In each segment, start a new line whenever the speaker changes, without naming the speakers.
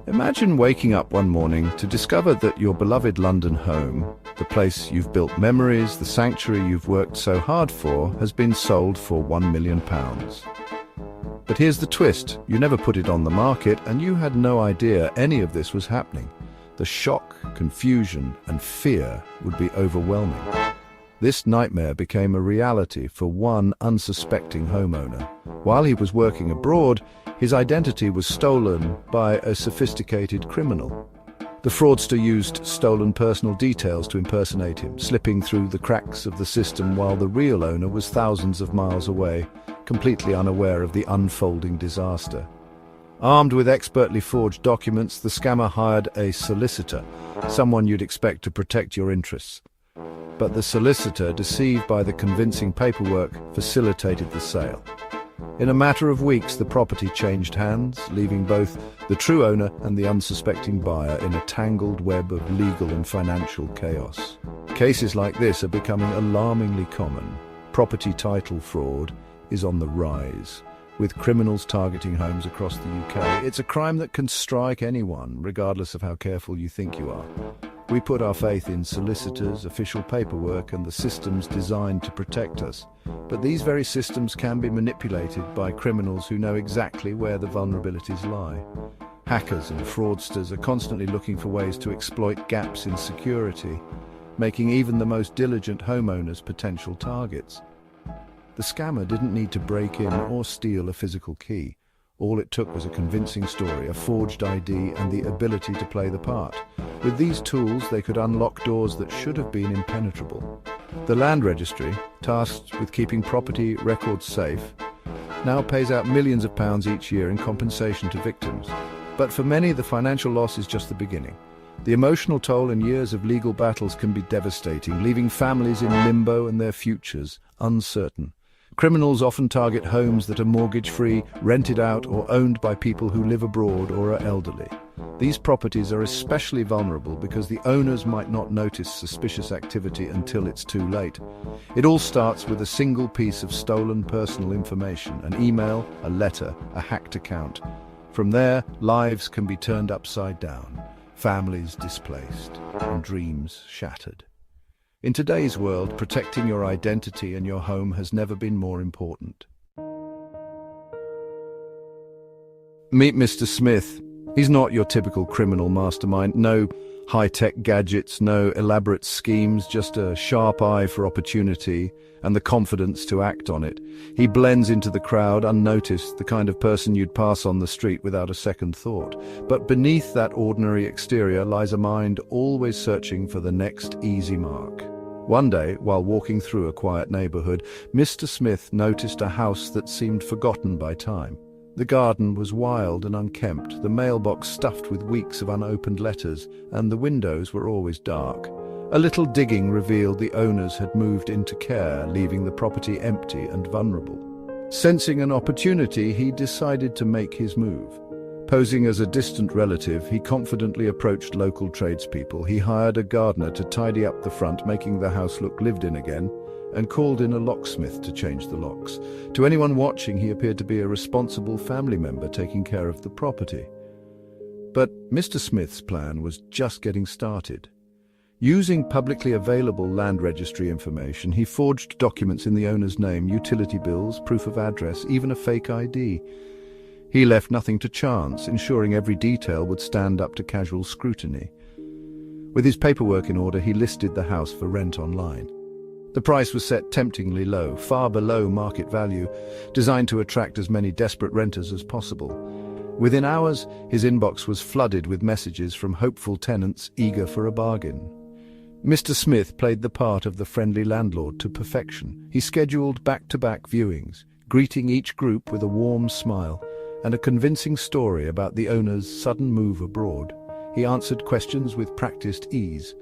Imagine waking up one morning to discover that your beloved London home, the place you've built memories, the sanctuary you've worked so hard for, has been sold for £1 million. But here's the twist: you never put it on the market, and you had no idea any of this was happening. The shock, confusion, and fear would be overwhelming. This nightmare became a reality for one unsuspecting homeowner. While he was working abroad, his identity was stolen by a sophisticated criminal. The fraudster used stolen personal details to impersonate him, slipping through the cracks of the system while the real owner was thousands of miles away, completely unaware of the unfolding disaster. Armed with expertly forged documents, the scammer hired a solicitor, someone you'd expect to protect your interests. But the solicitor, deceived by the convincing paperwork, facilitated the sale. In a matter of weeks, the property changed hands, leaving both the true owner and the unsuspecting buyer in a tangled web of legal and financial chaos. Cases like this are becoming alarmingly common. Property title fraud is on the rise, with criminals targeting homes across the UK. It's a crime that can strike anyone, regardless of how careful you think you are. We put our faith in solicitors, official paperwork, and the systems designed to protect us. But these very systems can be manipulated by criminals who know exactly where the vulnerabilities lie. Hackers and fraudsters are constantly looking for ways to exploit gaps in security, making even the most diligent homeowners potential targets. The scammer didn't need to break in or steal a physical key. All it took was a convincing story, a forged ID, and the ability to play the part. With these tools, they could unlock doors that should have been impenetrable. The Land Registry, tasked with keeping property records safe, now pays out millions of pounds each year in compensation to victims. But for many, the financial loss is just the beginning. The emotional toll and years of legal battles can be devastating, leaving families in limbo and their futures uncertain. Criminals often target homes that are mortgage-free, rented out, or owned by people who live abroad or are elderly. These properties are especially vulnerable because the owners might not notice suspicious activity until it's too late. It all starts with a single piece of stolen personal information: an email, a letter, a hacked account. From there, lives can be turned upside down, families displaced, and dreams shattered. In today's world, protecting your identity and your home has never been more important. Meet Mr. Smith. He's not your typical criminal mastermind. No high-tech gadgets, no elaborate schemes, just a sharp eye for opportunity and the confidence to act on it. He blends into the crowd unnoticed, the kind of person you'd pass on the street without a second thought. But beneath that ordinary exterior lies a mind always searching for the next easy mark. One day, while walking through a quiet neighborhood, Mr. Smith noticed a house that seemed forgotten by time. The garden was wild and unkempt, the mailbox stuffed with weeks of unopened letters, and the windows were always dark. A little digging revealed the owners had moved into care, leaving the property empty and vulnerable. Sensing an opportunity, he decided to make his move. Posing as a distant relative, he confidently approached local tradespeople. He hired a gardener to tidy up the front, making the house look lived in again, and called in a locksmith to change the locks. To anyone watching, he appeared to be a responsible family member taking care of the property. But Mr. Smith's plan was just getting started. Using publicly available land registry information, he forged documents in the owner's name, utility bills, proof of address, even a fake ID. He left nothing to chance, ensuring every detail would stand up to casual scrutiny. With his paperwork in order, he listed the house for rent online. The price was set temptingly low, far below market value, designed to attract as many desperate renters as possible. Within hours, his inbox was flooded with messages from hopeful tenants eager for a bargain. Mr. Smith played the part of the friendly landlord to perfection. He scheduled back-to-back viewings, greeting each group with a warm smile and a convincing story about the owner's sudden move abroad. He answered questions with practiced ease,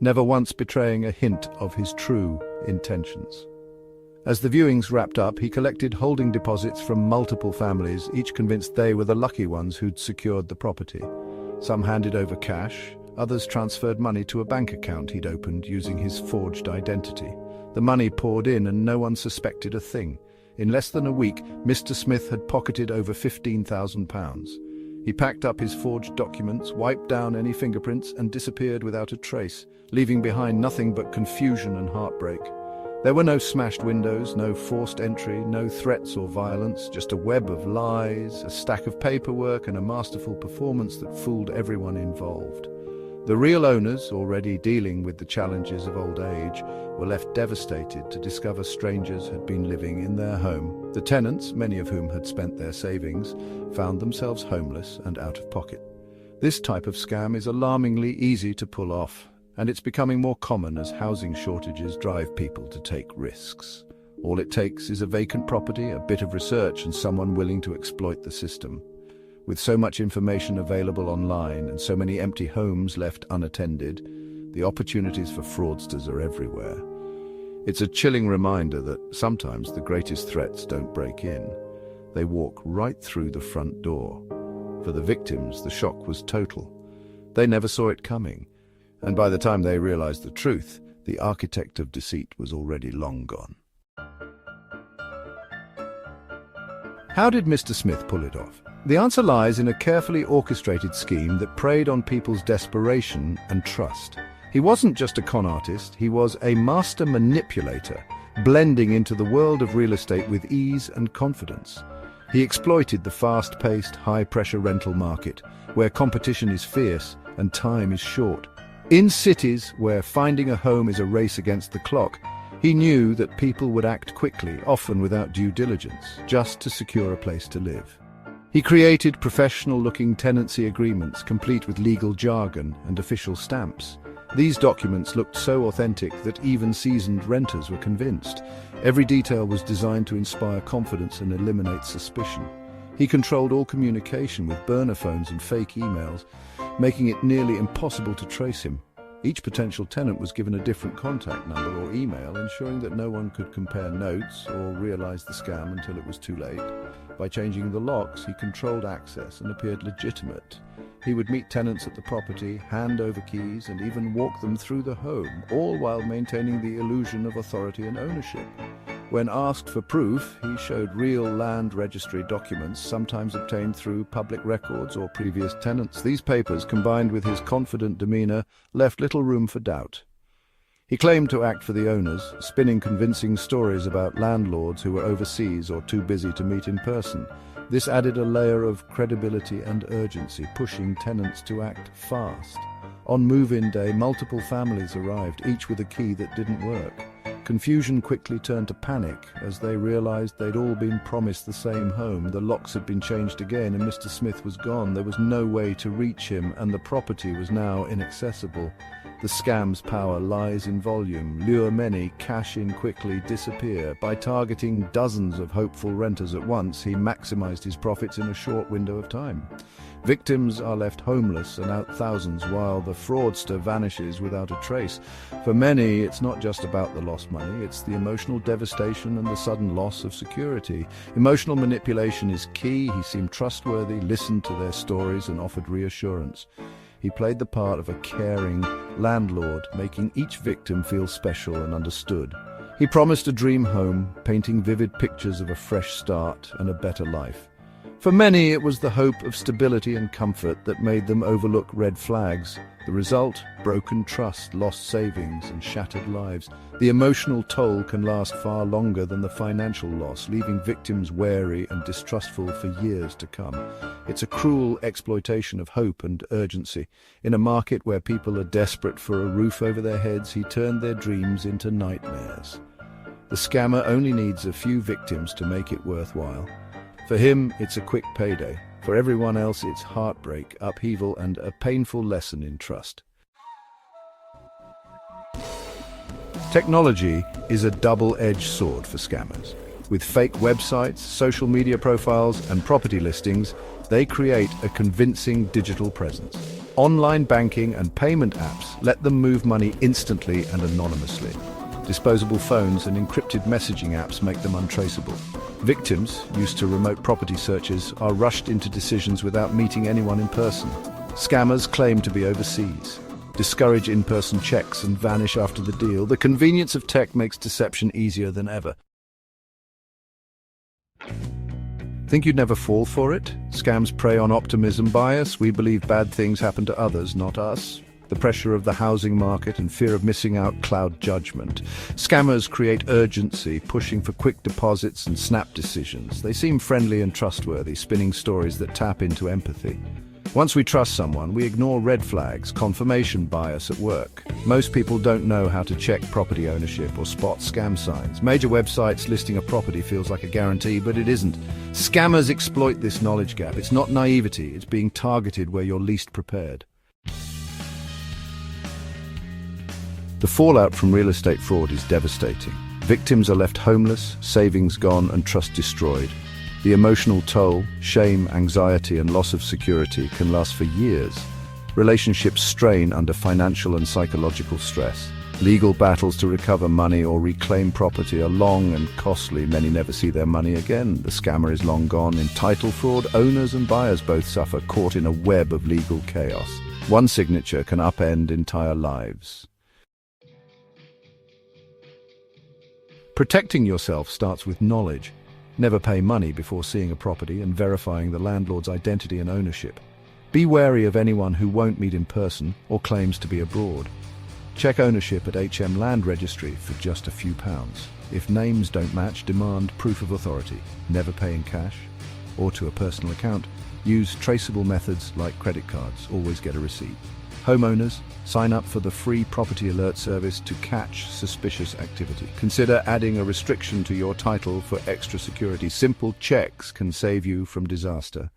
never once betraying a hint of his true intentions. As the viewings wrapped up, he collected holding deposits from multiple families, each convinced they were the lucky ones who'd secured the property. Some handed over cash, others transferred money to a bank account he'd opened using his forged identity. The money poured in and no one suspected a thing. In less than a week, Mr. Smith had pocketed over £15,000. He packed up his forged documents, wiped down any fingerprints, and disappeared without a trace, leaving behind nothing but confusion and heartbreak. There were no smashed windows, no forced entry, no threats or violence, just a web of lies, a stack of paperwork, and a masterful performance that fooled everyone involved. The real owners, already dealing with the challenges of old age, were left devastated to discover strangers had been living in their home. The tenants, many of whom had spent their savings, found themselves homeless and out of pocket. This type of scam is alarmingly easy to pull off, and it's becoming more common as housing shortages drive people to take risks. All it takes is a vacant property, a bit of research, and someone willing to exploit the system. With so much information available online and so many empty homes left unattended, the opportunities for fraudsters are everywhere. It's a chilling reminder that sometimes the greatest threats don't break in. They walk right through the front door. For the victims, the shock was total. They never saw it coming, and by the time they realized the truth, the architect of deceit was already long gone. How did Mr. Smith pull it off? The answer lies in a carefully orchestrated scheme that preyed on people's desperation and trust. He wasn't just a con artist, he was a master manipulator, blending into the world of real estate with ease and confidence. He exploited the fast-paced, high-pressure rental market, where competition is fierce and time is short. In cities where finding a home is a race against the clock, he knew that people would act quickly, often without due diligence, just to secure a place to live. He created professional-looking tenancy agreements, complete with legal jargon and official stamps. These documents looked so authentic that even seasoned renters were convinced. Every detail was designed to inspire confidence and eliminate suspicion. He controlled all communication with burner phones and fake emails, making it nearly impossible to trace him. Each potential tenant was given a different contact number or email, ensuring that no one could compare notes or realize the scam until it was too late. By changing the locks, he controlled access and appeared legitimate. He would meet tenants at the property, hand over keys, and even walk them through the home, all while maintaining the illusion of authority and ownership. When asked for proof, he showed real land registry documents, sometimes obtained through public records or previous tenants. These papers, combined with his confident demeanor, left little room for doubt. He claimed to act for the owners, spinning convincing stories about landlords who were overseas or too busy to meet in person. This added a layer of credibility and urgency, pushing tenants to act fast. On move-in day, multiple families arrived, each with a key that didn't work. Confusion quickly turned to panic as they realized they'd all been promised the same home. The locks had been changed again and Mr. Smith was gone. There was no way to reach him and the property was now inaccessible. The scam's power lies in volume. Lure many, cash in quickly, disappear. By targeting dozens of hopeful renters at once, he maximized his profits in a short window of time. Victims are left homeless and out thousands, while the fraudster vanishes without a trace. For many, it's not just about the lost money, it's the emotional devastation and the sudden loss of security. Emotional manipulation is key. He seemed trustworthy, listened to their stories, and offered reassurance. He played the part of a caring landlord, making each victim feel special and understood. He promised a dream home, painting vivid pictures of a fresh start and a better life. For many, it was the hope of stability and comfort that made them overlook red flags. The result? Broken trust, lost savings, and shattered lives. The emotional toll can last far longer than the financial loss, leaving victims wary and distrustful for years to come. It's a cruel exploitation of hope and urgency. In a market where people are desperate for a roof over their heads, he turned their dreams into nightmares. The scammer only needs a few victims to make it worthwhile. For him, it's a quick payday. For everyone else, it's heartbreak, upheaval, and a painful lesson in trust. Technology is a double-edged sword for scammers. With fake websites, social media profiles, and property listings, they create a convincing digital presence. Online banking and payment apps let them move money instantly and anonymously. Disposable phones and encrypted messaging apps make them untraceable. Victims, used to remote property searches, are rushed into decisions without meeting anyone in person. Scammers claim to be overseas, discourage in-person checks, and vanish after the deal. The convenience of tech makes deception easier than ever. Think you'd never fall for it? Scams prey on optimism bias. We believe bad things happen to others, not us. The pressure of the housing market and fear of missing out cloud judgment. Scammers create urgency, pushing for quick deposits and snap decisions. They seem friendly and trustworthy, spinning stories that tap into empathy. Once we trust someone, we ignore red flags, confirmation bias at work. Most people don't know how to check property ownership or spot scam signs. Major websites listing a property feels like a guarantee, but it isn't. Scammers exploit this knowledge gap. It's not naivety, it's being targeted where you're least prepared. The fallout from real estate fraud is devastating. Victims are left homeless, savings gone, and trust destroyed. The emotional toll, shame, anxiety, and loss of security can last for years. Relationships strain under financial and psychological stress. Legal battles to recover money or reclaim property are long and costly. Many never see their money again. The scammer is long gone. In title fraud, owners and buyers both suffer, caught in a web of legal chaos. One signature can upend entire lives. Protecting yourself starts with knowledge. Never pay money before seeing a property and verifying the landlord's identity and ownership. Be wary of anyone who won't meet in person or claims to be abroad. Check ownership at HM Land Registry for just a few pounds. If names don't match, demand proof of authority. Never pay in cash or to a personal account. Use traceable methods like credit cards. Always get a receipt. Homeowners, sign up for the free property alert service to catch suspicious activity. Consider adding a restriction to your title for extra security. Simple checks can save you from disaster.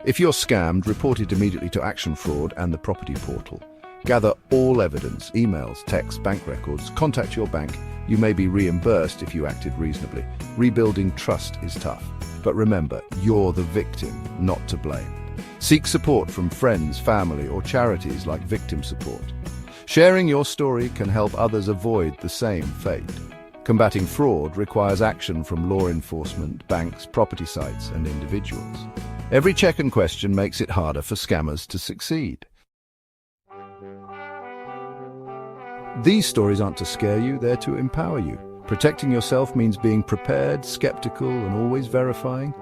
If you're scammed, report it immediately to Action Fraud and the Property Portal. Gather all evidence, emails, texts, bank records. Contact your bank. You may be reimbursed if you acted reasonably. Rebuilding trust is tough. But remember, you're the victim, not to blame. Seek support from friends, family, or charities like Victim Support. Sharing your story can help others avoid the same fate. Combating fraud requires action from law enforcement, banks, property sites, and individuals. Every check and question makes it harder for scammers to succeed. These stories aren't to scare you, they're to empower you. Protecting yourself means being prepared, skeptical, and always verifying.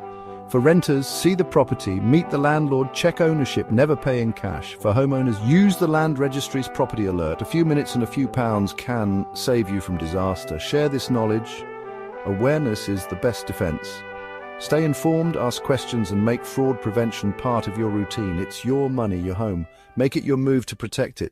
For renters, see the property, meet the landlord, check ownership, never pay in cash. For homeowners, use the Land Registry's property alert. A few minutes and a few pounds can save you from disaster. Share this knowledge. Awareness is the best defense. Stay informed, ask questions, and make fraud prevention part of your routine. It's your money, your home. Make it your move to protect it.